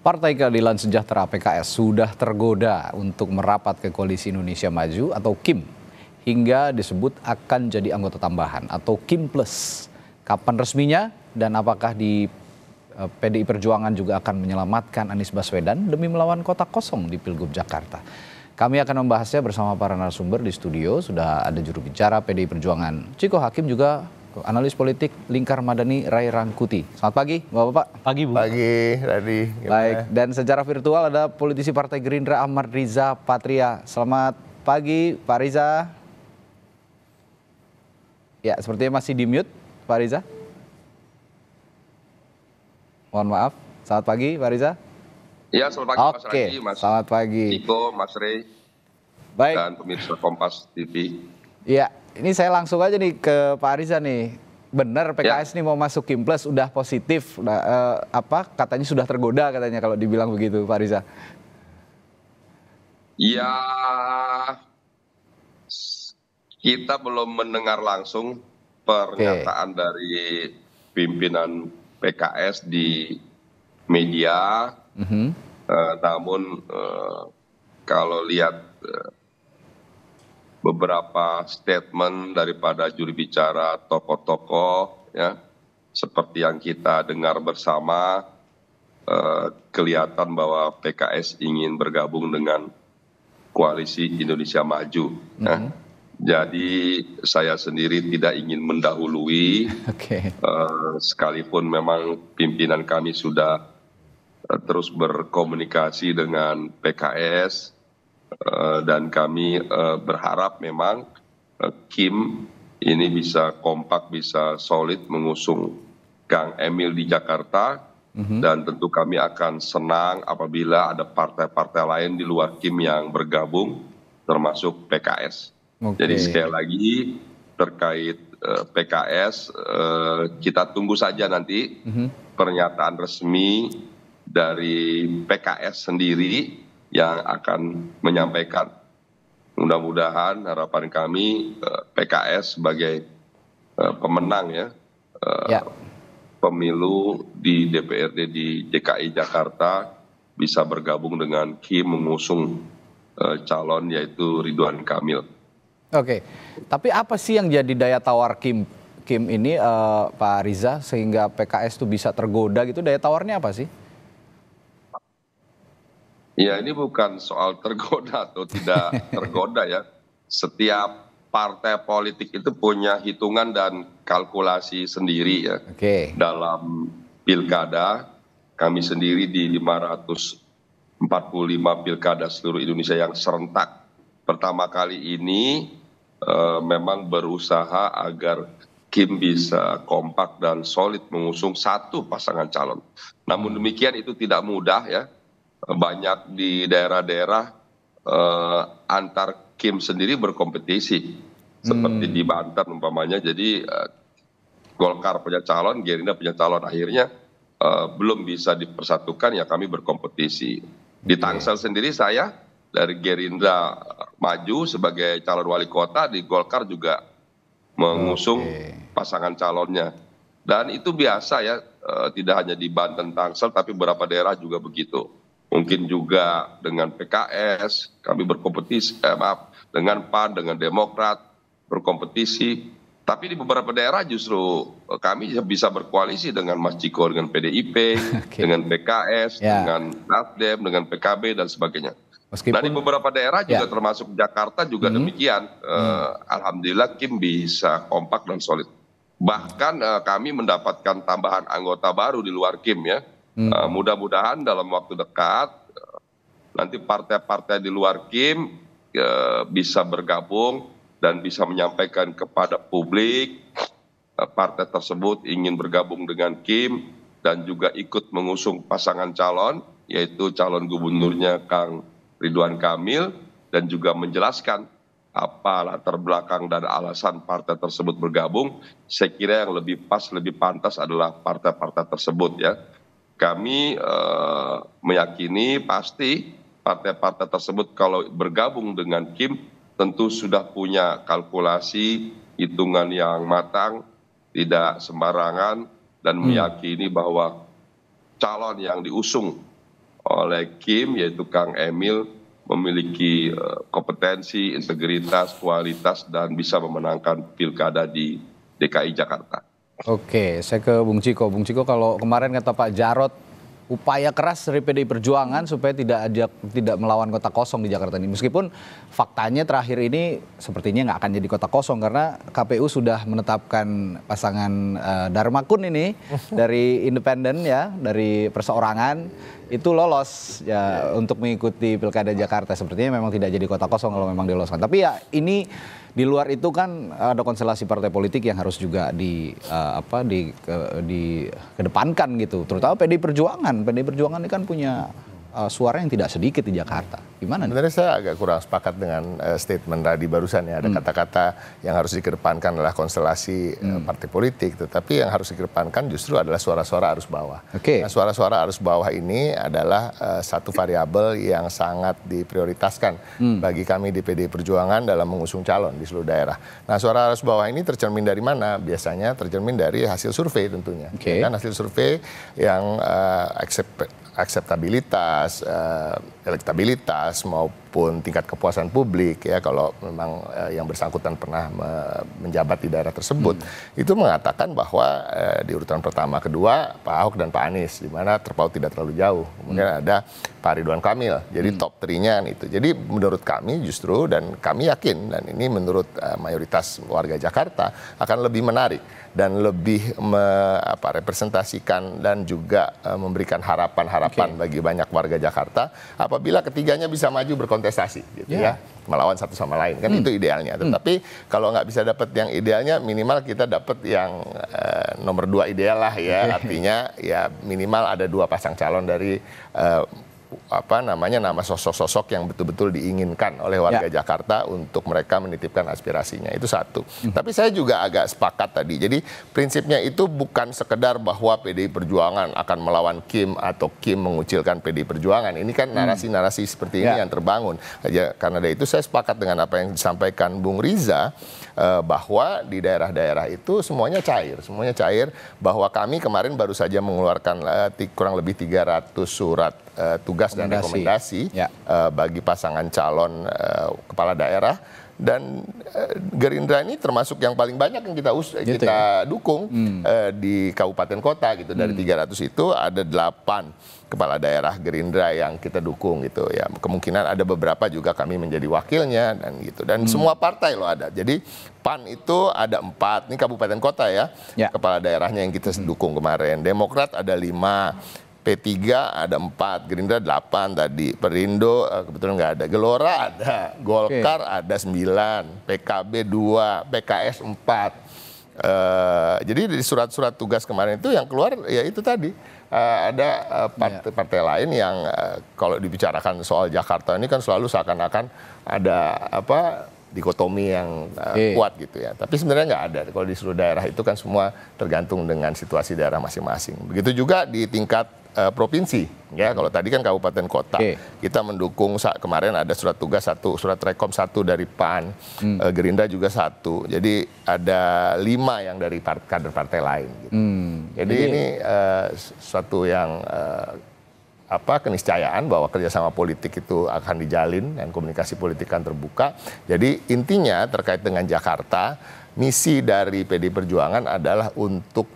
Partai Keadilan Sejahtera (PKS) sudah tergoda untuk merapat ke Koalisi Indonesia Maju atau KIM hingga disebut akan jadi anggota tambahan atau KIM Plus. Kapan resminya dan apakah di PDI Perjuangan juga akan menyelamatkan Anies Baswedan demi melawan kota kosong di Pilgub Jakarta? Kami akan membahasnya bersama para narasumber di studio. Sudah ada juru bicara PDI Perjuangan Ciko Hakim, juga analis politik Lingkar Madani Ray Rangkuti. Selamat pagi Bapak-bapak. Pagi Bu. Pagi Radi. Baik, dan secara virtual ada politisi Partai Gerindra Ahmad Riza Patria. Selamat pagi Pak Riza. Ya, sepertinya masih di mute Pak Riza. Mohon maaf. Selamat pagi Pak Riza. Ya, selamat pagi Mas Radi, Mas selamat pagi. Ciko, Mas Ray, Baik. dan pemirsa Kompas TV. Ya, ini saya langsung aja nih ke Pak Riza nih. Benar PKS nih mau masuk KIM Plus, udah positif, katanya sudah tergoda katanya kalau dibilang begitu Pak Riza. Ya, kita belum mendengar langsung pernyataan dari pimpinan PKS di media. Namun kalau lihat beberapa statement daripada juri bicara tokoh-tokoh, ya, seperti yang kita dengar bersama, kelihatan bahwa PKS ingin bergabung dengan Koalisi Indonesia Maju. Jadi saya sendiri tidak ingin mendahului, sekalipun memang pimpinan kami sudah terus berkomunikasi dengan PKS, dan kami berharap memang KIM ini bisa kompak, bisa solid mengusung Kang Emil di Jakarta, dan tentu kami akan senang apabila ada partai-partai lain di luar KIM yang bergabung, termasuk PKS. Jadi sekali lagi terkait PKS, kita tunggu saja nanti pernyataan resmi dari PKS sendiri yang akan menyampaikan. Mudah-mudahan harapan kami PKS sebagai pemenang ya, pemilu di DPRD di DKI Jakarta bisa bergabung dengan KIM mengusung calon yaitu Ridwan Kamil. Oke, tapi apa sih yang jadi daya tawar KIM ini Pak Riza sehingga PKS tuh bisa tergoda gitu? Daya tawarnya apa sih? Ya, ini bukan soal tergoda atau tidak tergoda ya. Setiap partai politik itu punya hitungan dan kalkulasi sendiri ya. Dalam pilkada, kami sendiri di 545 pilkada seluruh Indonesia yang serentak pertama kali ini memang berusaha agar KIM bisa kompak dan solid mengusung satu pasangan calon. Namun demikian itu tidak mudah ya. Banyak di daerah-daerah antar KIM sendiri berkompetisi, seperti di Banten umpamanya. Jadi Golkar punya calon, Gerindra punya calon, akhirnya belum bisa dipersatukan, ya kami berkompetisi. Di Tangsel sendiri saya dari Gerindra maju sebagai calon wali kota, di Golkar juga mengusung pasangan calonnya. Dan itu biasa ya, tidak hanya di Banten, Tangsel, tapi beberapa daerah juga begitu. Mungkin juga dengan PKS, kami berkompetisi, dengan PAN, dengan Demokrat, berkompetisi. Tapi di beberapa daerah justru kami bisa berkoalisi dengan Mas Ciko, dengan PDIP, dengan PKS, dengan Nasdem, dengan PKB, dan sebagainya. Nah di beberapa daerah juga termasuk Jakarta juga demikian. Alhamdulillah KIM bisa kompak dan solid. Bahkan kami mendapatkan tambahan anggota baru di luar KIM ya. Mudah-mudahan dalam waktu dekat nanti partai-partai di luar KIM bisa bergabung dan bisa menyampaikan kepada publik partai tersebut ingin bergabung dengan KIM dan juga ikut mengusung pasangan calon, yaitu calon gubernurnya Kang Ridwan Kamil, dan juga menjelaskan apa latar belakang dan alasan partai tersebut bergabung. Saya kira yang lebih pas, lebih pantas adalah partai-partai tersebut ya. Kami meyakini pasti partai-partai tersebut kalau bergabung dengan KIM tentu sudah punya kalkulasi, hitungan yang matang, tidak sembarangan, dan meyakini bahwa calon yang diusung oleh Kim, yaitu Kang Emil, memiliki kompetensi, integritas, kualitas, dan bisa memenangkan pilkada di DKI Jakarta. Oke, saya ke Bung Ciko. Bung Ciko, kalau kemarin kata Pak Jarod, upaya keras dari PDI Perjuangan supaya tidak melawan kota kosong di Jakarta ini. Meskipun faktanya terakhir ini sepertinya nggak akan jadi kota kosong karena KPU sudah menetapkan pasangan Dharma Kun ini dari independen ya, dari perseorangan itu lolos ya untuk mengikuti Pilkada Jakarta. Sepertinya memang tidak jadi kota kosong kalau memang diloloskan. Tapi ya ini di luar itu kan ada konstelasi partai politik yang harus juga dikedepankan gitu. Terutama PDI Perjuangan. PDI Perjuangan ini kan punya suara yang tidak sedikit di Jakarta. Gimana nih? Sebenarnya saya agak kurang sepakat dengan statement tadi barusan ya. Ada kata-kata yang harus dikedepankan adalah konstelasi partai politik. Tetapi yang harus dikedepankan justru adalah suara-suara arus bawah. Nah, suara-suara arus bawah ini adalah satu variabel yang sangat diprioritaskan bagi kami di PDI Perjuangan dalam mengusung calon di seluruh daerah. Nah, suara arus bawah ini tercermin dari mana? Biasanya tercermin dari hasil survei tentunya. Kan hasil survei yang akseptabilitas, elektabilitas maupun tingkat kepuasan publik ya kalau memang yang bersangkutan pernah menjabat di daerah tersebut itu mengatakan bahwa di urutan pertama, kedua Pak Ahok dan Pak Anies di mana terpaut tidak terlalu jauh. Kemudian ada Pak Ridwan Kamil. Jadi top 3-nya itu. Jadi menurut kami justru dan kami yakin dan ini menurut mayoritas warga Jakarta akan lebih menarik dan lebih representasikan dan juga memberikan harapan-harapan bagi banyak warga Jakarta apabila ketiganya bisa maju berkontestasi gitu ya melawan satu sama lain kan itu idealnya. Tetapi kalau nggak bisa dapat yang idealnya minimal kita dapat yang nomor 2 ideal lah ya artinya ya minimal ada 2 pasang calon dari nama sosok-sosok yang betul-betul diinginkan oleh warga Jakarta untuk mereka menitipkan aspirasinya. Itu satu. Tapi saya juga agak sepakat tadi. Jadi prinsipnya itu bukan sekedar bahwa PDI Perjuangan akan melawan Kim atau Kim mengucilkan PDI Perjuangan. Ini kan narasi-narasi seperti ini yang terbangun. Karena dari itu saya sepakat dengan apa yang disampaikan Bung Riza bahwa di daerah-daerah itu semuanya cair. Semuanya cair bahwa kami kemarin baru saja mengeluarkan kurang lebih 300 surat tugas dan rekomendasi bagi pasangan calon kepala daerah dan Gerindra ini termasuk yang paling banyak yang kita dukung di kabupaten kota gitu. Dari 300 itu ada 8 kepala daerah Gerindra yang kita dukung gitu ya. Kemungkinan ada beberapa juga kami menjadi wakilnya dan gitu. Dan semua partai loh ada. Jadi PAN itu ada 4, ini kabupaten kota ya. Kepala daerahnya yang kita dukung kemarin. Demokrat ada 5. P3 ada 4, Gerindra 8 tadi, Perindo kebetulan nggak ada, Gelora ada, Golkar ada 9, PKB 2, PKS 4. Jadi di surat-surat tugas kemarin itu yang keluar ya itu tadi ada partai-partai lain yang kalau dibicarakan soal Jakarta ini kan selalu seakan-akan ada dikotomi yang kuat gitu ya. Tapi sebenarnya nggak ada. Kalau di seluruh daerah itu kan semua tergantung dengan situasi daerah masing-masing. Begitu juga di tingkat provinsi ya. Kalau tadi kan kabupaten kota kita mendukung kemarin ada surat tugas 1, surat rekom 1 dari PAN, Gerindra juga 1. Jadi ada 5 yang dari kader partai lain gitu. Jadi ini suatu yang keniscayaan bahwa kerjasama politik itu akan dijalin dan komunikasi politik akan terbuka. Jadi intinya terkait dengan Jakarta, misi dari PDI Perjuangan adalah untuk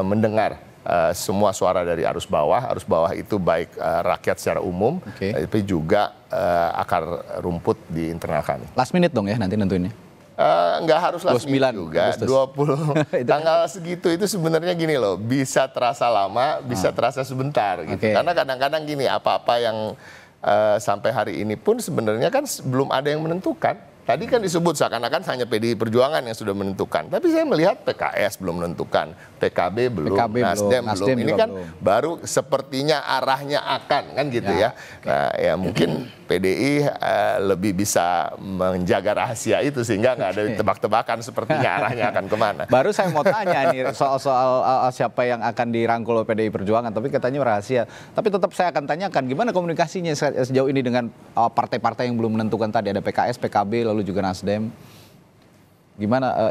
mendengar semua suara dari arus bawah itu baik rakyat secara umum, tapi juga akar rumput di internal kami. Last minute dong ya nanti nentuinnya? Nggak harus last minute juga, Agustus. 20 tanggal segitu itu sebenarnya gini loh, bisa terasa lama, bisa terasa sebentar gitu. Karena kadang-kadang gini, apa-apa yang sampai hari ini pun sebenarnya kan belum ada yang menentukan. Tadi kan disebut seakan-akan hanya PDI Perjuangan yang sudah menentukan. Tapi saya melihat PKS belum menentukan, PKB belum, Nasdem belum. Ini kan baru sepertinya arahnya akan kan gitu ya. Nah ya mungkin PDI lebih bisa menjaga rahasia itu sehingga nggak ada tebak-tebakan sepertinya arahnya akan kemana. Baru saya mau tanya nih soal siapa yang akan dirangkul oleh PDI Perjuangan, tapi katanya rahasia. Tapi tetap saya akan tanyakan gimana komunikasinya sejauh ini dengan partai-partai yang belum menentukan tadi, ada PKS, PKB, lalu juga Nasdem. Gimana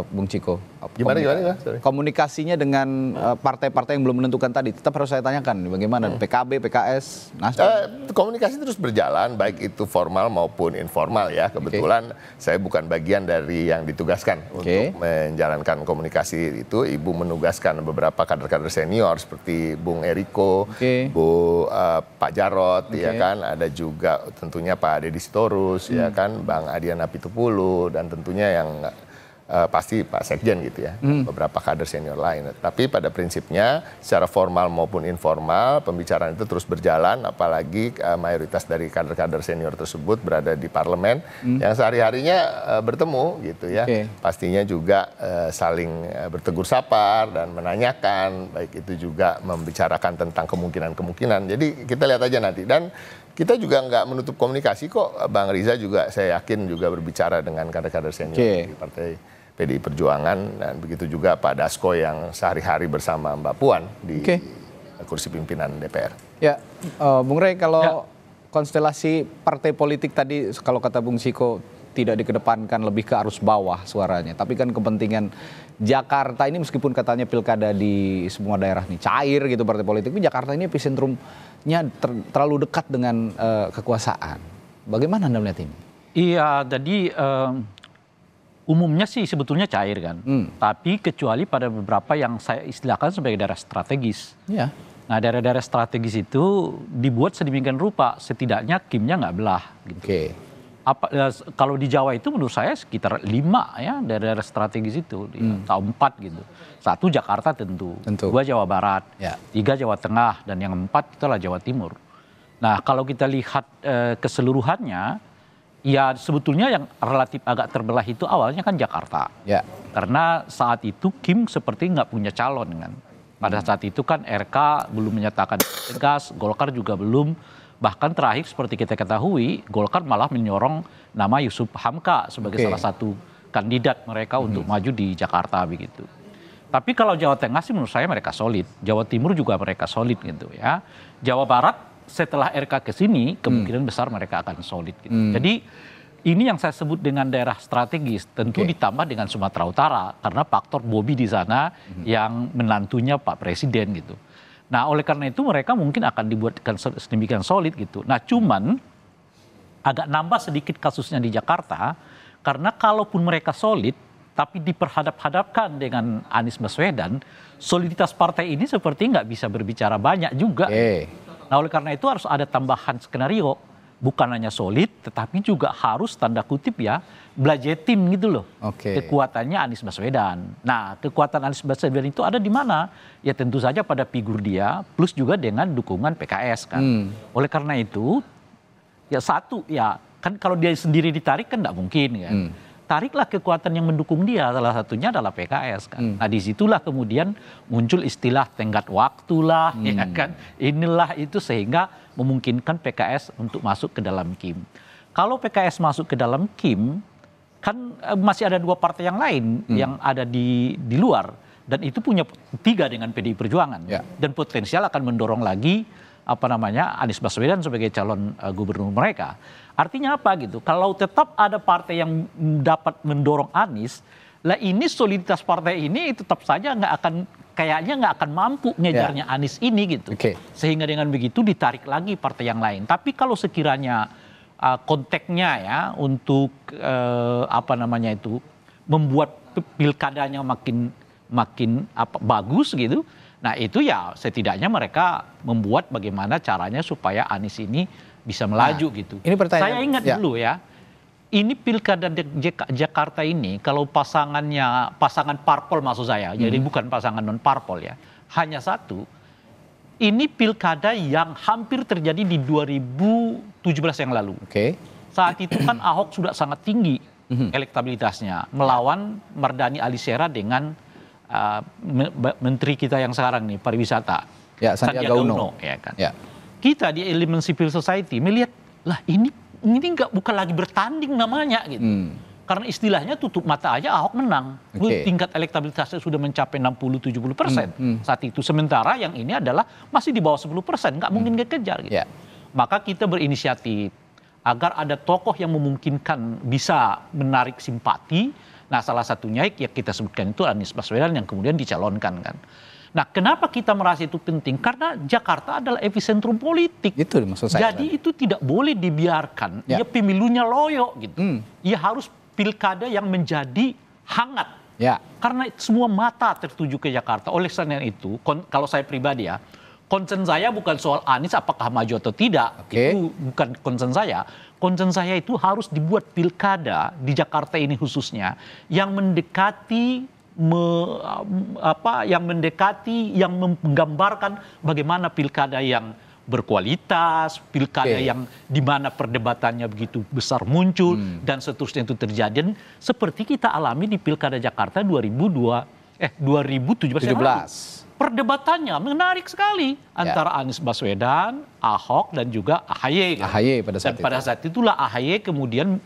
Bung Ciko? Gimana? Sorry. Komunikasinya dengan partai-partai yang belum menentukan tadi, tetap harus saya tanyakan. Bagaimana? PKB, PKS, Nasdem? Komunikasi terus berjalan, baik itu formal maupun informal ya. Kebetulan saya bukan bagian dari yang ditugaskan untuk menjalankan komunikasi itu. Ibu menugaskan beberapa kader-kader senior seperti Bung Eriko, Pak Jarot, ya kan. Ada juga tentunya Pak Deddy Sitorus, ya kan, Bang Adian Apitupulu, dan tentunya yang pasti Pak Sekjen gitu ya, beberapa kader senior lain. Tapi pada prinsipnya secara formal maupun informal pembicaraan itu terus berjalan, apalagi mayoritas dari kader-kader senior tersebut berada di parlemen yang sehari-harinya bertemu gitu ya. Pastinya juga saling bertegur sapa dan menanyakan, baik itu juga membicarakan tentang kemungkinan-kemungkinan. Jadi kita lihat aja nanti, dan kita juga nggak menutup komunikasi kok. Bang Riza juga saya yakin juga berbicara dengan kader-kader senior di Partai PDI Perjuangan, dan begitu juga Pak Dasko yang sehari-hari bersama Mbak Puan di kursi pimpinan DPR. Ya, Bung Rey, kalau konstelasi partai politik tadi, kalau kata Bung Ciko, tidak dikedepankan, lebih ke arus bawah suaranya. Tapi kan kepentingan Jakarta ini, meskipun katanya pilkada di semua daerah nih cair gitu partai politik, tapi Jakarta ini epicentrumnya terlalu dekat dengan kekuasaan. Bagaimana Anda melihat ini? Iya, jadi umumnya sih sebetulnya cair kan. Tapi kecuali pada beberapa yang saya istilahkan sebagai daerah strategis. Iya. Nah, daerah-daerah strategis itu dibuat sedemikian rupa, setidaknya kimnya nggak belah. Gitu. Kalau di Jawa itu menurut saya sekitar 5 ya daerah strategis itu, atau 4 gitu. 1 Jakarta tentu. 2 Jawa Barat, 3 Jawa Tengah, dan yang 4 itulah Jawa Timur. Nah, kalau kita lihat keseluruhannya, ya sebetulnya yang relatif agak terbelah itu awalnya kan Jakarta. Karena saat itu Kim seperti nggak punya calon kan. Pada saat itu kan RK belum menyatakan tegas, Golkar juga belum. Bahkan terakhir seperti kita ketahui, Golkar malah menyorong nama Yusuf Hamka sebagai salah satu kandidat mereka untuk maju di Jakarta begitu. Tapi kalau Jawa Tengah sih menurut saya mereka solid. Jawa Timur juga mereka solid gitu ya. Jawa Barat setelah RK ke sini kemungkinan besar mereka akan solid gitu. Jadi ini yang saya sebut dengan daerah strategis, tentu ditambah dengan Sumatera Utara karena faktor Bobi di sana yang menantunya Pak Presiden gitu. Nah, oleh karena itu mereka mungkin akan dibuatkan sedemikian solid gitu. Nah, cuman agak nambah sedikit kasusnya di Jakarta karena kalaupun mereka solid tapi diperhadap-hadapkan dengan Anies Baswedan, soliditas partai ini seperti nggak bisa berbicara banyak juga. Nah, oleh karena itu harus ada tambahan skenario. Bukan hanya solid, tetapi juga harus tanda kutip ya, belajetin gitu loh. Kekuatannya Anies Baswedan. Nah, kekuatan Anies Baswedan itu ada di mana? Ya tentu saja pada figur dia, plus juga dengan dukungan PKS kan. Oleh karena itu, ya satu, ya kan kalau dia sendiri ditarik kan nggak mungkin kan. Tariklah kekuatan yang mendukung dia, salah satunya adalah PKS kan. Nah, disitulah kemudian muncul istilah tenggat waktu lah, ya kan. Inilah itu sehingga memungkinkan PKS untuk masuk ke dalam Kim. Kalau PKS masuk ke dalam Kim, kan masih ada 2 partai yang lain yang ada di luar. Dan itu punya 3 dengan PDI Perjuangan. Dan potensial akan mendorong lagi Anies Baswedan sebagai calon gubernur mereka. Artinya apa gitu? Kalau tetap ada partai yang dapat mendorong Anies, lah ini soliditas partai ini tetap saja kayaknya nggak akan mampu ngejarnya Anies ini gitu. Sehingga dengan begitu ditarik lagi partai yang lain. Tapi kalau sekiranya konteksnya ya untuk membuat pilkadanya makin bagus gitu. Nah itu ya setidaknya mereka membuat bagaimana caranya supaya Anies ini bisa melaju gitu. Ini saya ingat dulu ya, ini pilkada Jakarta ini kalau pasangan parpol maksud saya, jadi bukan pasangan non parpol ya, hanya satu. Ini pilkada yang hampir terjadi di 2017 yang lalu. Saat itu kan Ahok sudah sangat tinggi elektabilitasnya, melawan Mardhani Alisera dengan menteri kita yang sekarang nih pariwisata, Sandiaga Uno. Ya kan. Kita di elemen civil society melihat lah ini bukan lagi bertanding namanya gitu. Karena istilahnya tutup mata aja Ahok menang. Tingkat elektabilitasnya sudah mencapai 60-70% saat itu. Sementara yang ini adalah masih di bawah 10%, nggak mungkin kekejar gitu. Maka kita berinisiatif agar ada tokoh yang memungkinkan bisa menarik simpati Nah salah satunya yang kita sebutkan itu Anies Baswedan yang kemudian dicalonkan kan. Nah kenapa kita merasa itu penting? Karena Jakarta adalah epicentrum politik. Itu maksud saya. Jadi itu tidak boleh dibiarkan. Ya pemilunya loyo gitu. Ya harus pilkada yang menjadi hangat. Ya. Karena semua mata tertuju ke Jakarta. Oleh karena itu, kalau saya pribadi ya, concern saya bukan soal Anies apakah maju atau tidak. Itu bukan concern saya. Concern saya itu harus dibuat pilkada di Jakarta ini khususnya yang mendekati yang menggambarkan bagaimana pilkada yang berkualitas, pilkada yang di mana perdebatannya begitu besar muncul dan seterusnya itu terjadi. Dan seperti kita alami di pilkada Jakarta 2017. Perdebatannya menarik sekali antara Anies Baswedan, Ahok dan juga AHY. AHY pada saat dan pada saat itulah AHY kemudian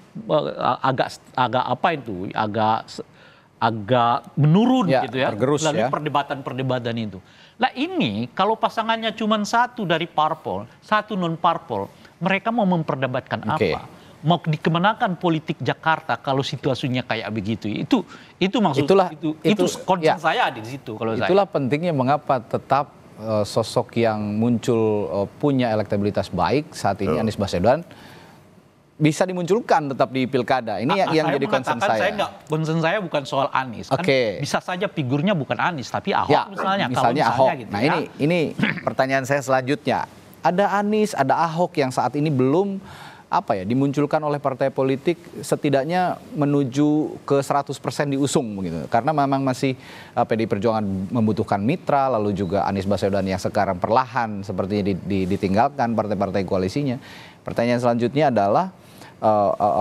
agak menurun gitu ya. Tergerus lalu perdebatan itu. Nah ini kalau pasangannya cuma satu dari parpol, satu non parpol, mereka mau memperdebatkan apa? Mau dikemenakan politik Jakarta kalau situasinya kayak begitu? Itu maksud itu concern saya di situ kalau itulah pentingnya mengapa tetap sosok yang muncul punya elektabilitas baik saat ini Anies Baswedan bisa dimunculkan tetap di pilkada. Ini yang jadi concern saya. Concern saya bukan soal Anies. Kan bisa saja figurnya bukan Anies, tapi Ahok misalnya. Misalnya Ahok. Gitu, nah ini pertanyaan saya selanjutnya. Ada Anies, ada Ahok yang saat ini belum dimunculkan oleh partai politik setidaknya menuju ke 100% diusung begitu. Karena memang masih PDI Perjuangan membutuhkan mitra, lalu juga Anies Baswedan yang sekarang perlahan sepertinya ditinggalkan partai-partai koalisinya. Pertanyaan selanjutnya adalah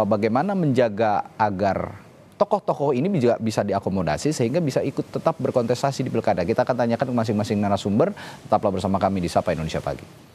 bagaimana menjaga agar tokoh-tokoh ini juga bisa diakomodasi sehingga bisa ikut tetap berkontestasi di pilkada. Kita akan tanyakan ke masing-masing narasumber. Tetaplah bersama kami di Sapa Indonesia Pagi.